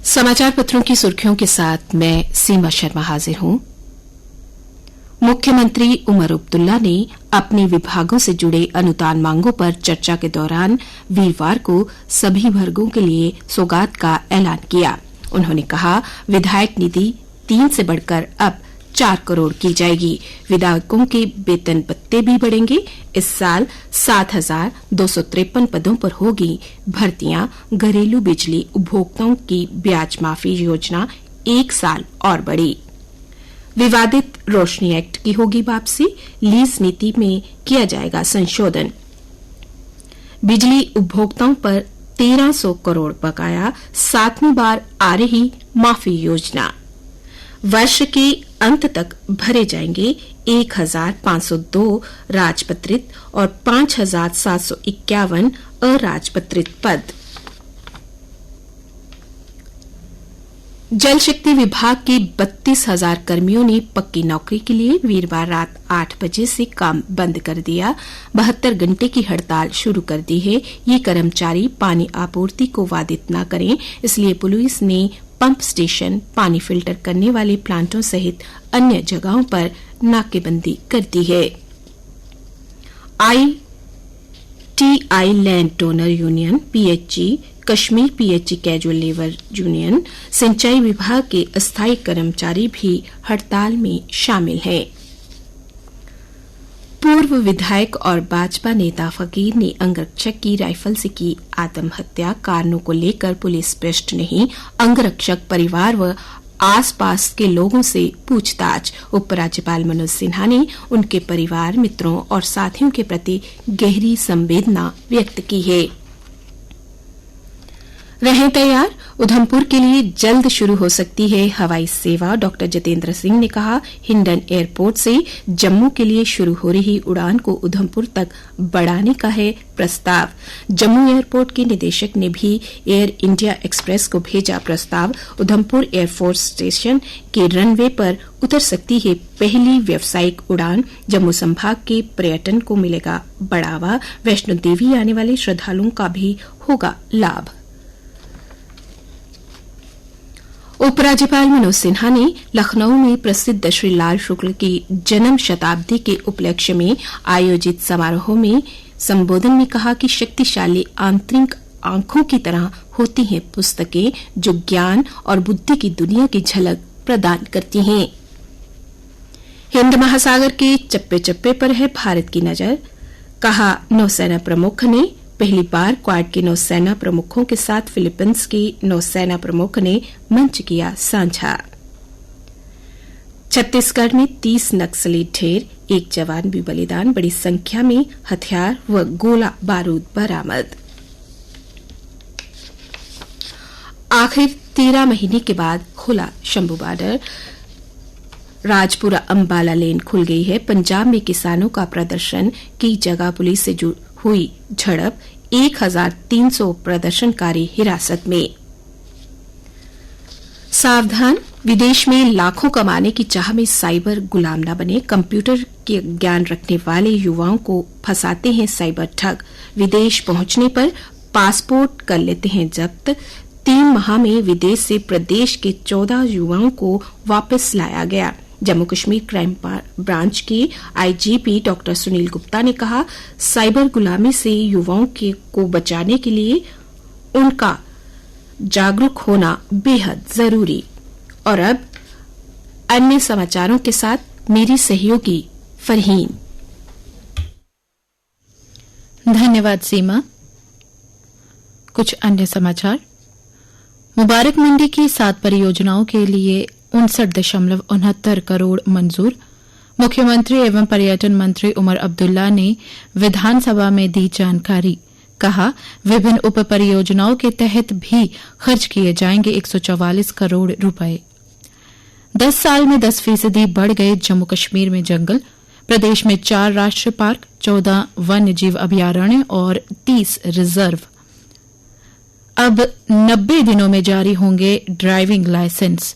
समाचार पत्रों की सुर्खियों के साथ मैं सीमा शर्मा हाजिर हूं। मुख्यमंत्री उमर अब्दुल्ला ने अपने विभागों से जुड़े अनुदान मांगों पर चर्चा के दौरान वीरवार को सभी वर्गों के लिए सौगात का ऐलान किया। उन्होंने कहा, विधायक निधि 3 से बढ़कर अब 4 करोड़ की जाएगी। विधायकों के वेतन भत्ते भी बढ़ेंगे। इस साल 7,253 पदों पर होगी भर्तियां। घरेलू बिजली उपभोक्ताओं की ब्याज माफी योजना 1 साल और बढ़ी। विवादित रोशनी एक्ट की होगी वापसी। लीज नीति में किया जाएगा संशोधन। बिजली उपभोक्ताओं पर 1300 करोड़ बकाया। 7वीं बार आ रही माफी योजना। वर्ष के अंत तक भरे जाएंगे 1,502 राजपत्रित और 5,751 अराजपत्रित पद। जल शक्ति विभाग के 32,000 कर्मियों ने पक्की नौकरी के लिए वीरवार रात 8 बजे से काम बंद कर दिया। 72 घंटे की हड़ताल शुरू कर दी है। ये कर्मचारी पानी आपूर्ति को बाधित न करें, इसलिए पुलिस ने पंप स्टेशन, पानी फिल्टर करने वाले प्लांटों सहित अन्य जगहों पर नाकेबंदी कर दी है। ITI land owner union, PHG, Kashmir PHG casual labour union, सिंचाई विभाग के अस्थायी कर्मचारी भी हड़ताल में शामिल हैं। पूर्व विधायक और भाजपा नेता फकीर ने अंगरक्षक की राइफल से की आत्महत्या। कारणों को लेकर पुलिस स्पष्ट नहीं। अंगरक्षक परिवार व आसपास के लोगों से पूछताछ। उपराज्यपाल मनोज सिन्हा ने उनके परिवार, मित्रों और साथियों के प्रति गहरी संवेदना व्यक्त की है। रहें तैयार, उधमपुर के लिए जल्द शुरू हो सकती है हवाई सेवा। डॉक्टर जितेंद्र सिंह ने कहा, हिंडन एयरपोर्ट से जम्मू के लिए शुरू हो रही उड़ान को उधमपुर तक बढ़ाने का है प्रस्ताव। जम्मू एयरपोर्ट के निदेशक ने भी एयर इंडिया एक्सप्रेस को भेजा प्रस्ताव। उधमपुर एयरफोर्स स्टेशन के रनवे पर उतर सकती है पहली व्यावसायिक उड़ान। जम्मू संभाग के पर्यटन को मिलेगा बढ़ावा। वैष्णो देवी आने वाले श्रद्धालुओं का भी होगा लाभ। उपराज्यपाल मनोज सिन्हा ने लखनऊ में प्रसिद्ध श्री लाल शुक्ल की जन्म शताब्दी के उपलक्ष्य में आयोजित समारोह में संबोधन में कहा कि शक्तिशाली आंतरिक आंखों की तरह होती हैं पुस्तकें, जो ज्ञान और बुद्धि की दुनिया की झलक प्रदान करती हैं। हिंद महासागर के चप्पे चप्पे पर है भारत की नजर, कहा नौसेना प्रमुख ने। पहली बार क्वाड के नौसेना प्रमुखों के साथ फिलीपींस के नौसेना प्रमुख ने मंच किया साझा। छत्तीसगढ़ में 30 नक्सली ढेर, 1 जवान भी बलिदान। बड़ी संख्या में हथियार व गोला बारूद बरामद। आखिर 13 महीने के बाद खुला शंभू बॉर्डर। राजपुरा अंबाला लेन खुल गई है। पंजाब में किसानों का प्रदर्शन की जगह पुलिस से हुई झड़प। 1,300 प्रदर्शनकारी हिरासत में। सावधान, विदेश में लाखों कमाने की चाह में साइबर गुलाम न बने। कंप्यूटर के ज्ञान रखने वाले युवाओं को फंसाते हैं साइबर ठग। विदेश पहुंचने पर पासपोर्ट कर लेते हैं जब्त। 3 माह में विदेश से प्रदेश के 14 युवाओं को वापस लाया गया। जम्मू कश्मीर क्राइम ब्रांच के IGP डॉक्टर सुनील गुप्ता ने कहा, साइबर गुलामी से युवाओं को बचाने के लिए उनका जागरूक होना बेहद जरूरी। और अब अन्य समाचारों के साथ मेरी सहयोगी फरहीन। धन्यवाद सीमा। कुछ अन्य समाचार। मुबारक मंडी की 7 परियोजनाओं के लिए 59.69 करोड़ मंजूर। मुख्यमंत्री एवं पर्यटन मंत्री उमर अब्दुल्ला ने विधानसभा में दी जानकारी। कहा, विभिन्न उप परियोजनाओं के तहत भी खर्च किए जाएंगे 144 करोड़ रुपए। 10 साल में 10% बढ़ गए जम्मू कश्मीर में जंगल। प्रदेश में 4 राष्ट्रीय पार्क, 14 वन्य जीव अभयारण्य और 30 रिजर्व। अब 90 दिनों में जारी होंगे ड्राइविंग लाइसेंस।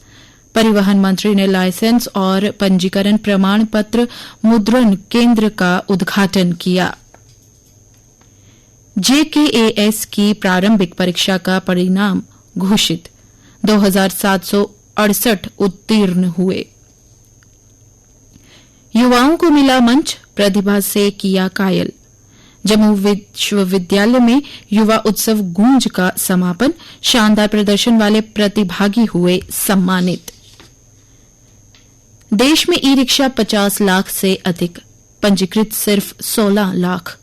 परिवहन मंत्री ने लाइसेंस और पंजीकरण प्रमाण पत्र मुद्रण केंद्र का उद्घाटन किया। JKAS की प्रारंभिक परीक्षा का परिणाम घोषित। 2768 उत्तीर्ण हुए। युवाओं को मिला मंच, प्रतिभा से किया कायल। जम्मू विश्वविद्यालय में युवा उत्सव गूंज का समापन, शानदार प्रदर्शन वाले प्रतिभागी हुए सम्मानित। देश में ई रिक्शा 50 लाख से अधिक, पंजीकृत सिर्फ 16 लाख।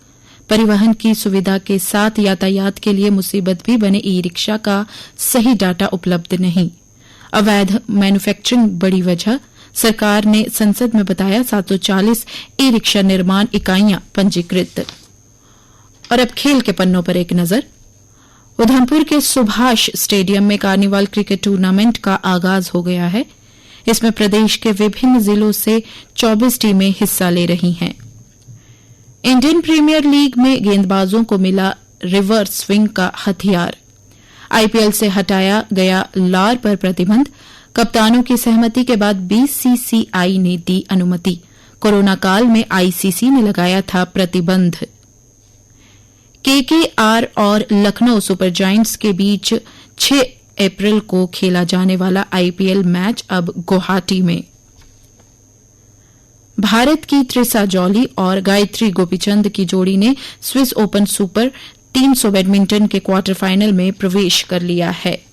परिवहन की सुविधा के साथ यातायात के लिए मुसीबत भी बने ई रिक्शा का सही डाटा उपलब्ध नहीं। अवैध मैन्युफैक्चरिंग बड़ी वजह, सरकार ने संसद में बताया 740 ई रिक्शा निर्माण इकाइयां पंजीकृत। और अब खेल के पन्नों पर एक नजर। उधमपुर के सुभाष स्टेडियम में कार्निवाल क्रिकेट टूर्नामेंट का आगाज हो गया है। इसमें प्रदेश के विभिन्न जिलों से 24 टीमें हिस्सा ले रही हैं। इंडियन प्रीमियर लीग में गेंदबाजों को मिला रिवर्स स्विंग का हथियार। आईपीएल से हटाया गया लार पर प्रतिबंध, कप्तानों की सहमति के बाद बीसीसीआई ने दी अनुमति। कोरोना काल में आईसीसी ने लगाया था प्रतिबंध। केकेआर और लखनऊ सुपर जायंट्स के बीच 6 अप्रैल को खेला जाने वाला आईपीएल मैच अब गुवाहाटी में। भारत की त्रिसा जॉली और गायत्री गोपीचंद की जोड़ी ने स्विस ओपन सुपर 300 बैडमिंटन के क्वार्टर फाइनल में प्रवेश कर लिया है।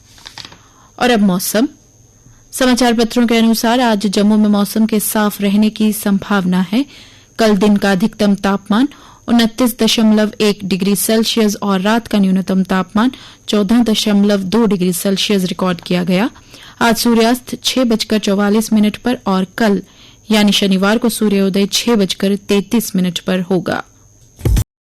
और अब मौसम। समाचार पत्रों के अनुसार आज जम्मू में मौसम के साफ रहने की संभावना है। कल दिन का अधिकतम तापमान 29.1 डिग्री सेल्सियस और रात का न्यूनतम तापमान 14.2 डिग्री सेल्सियस रिकॉर्ड किया गया। आज सूर्यास्त 6:44 पर और कल यानी शनिवार को सूर्योदय 6:33 पर होगा।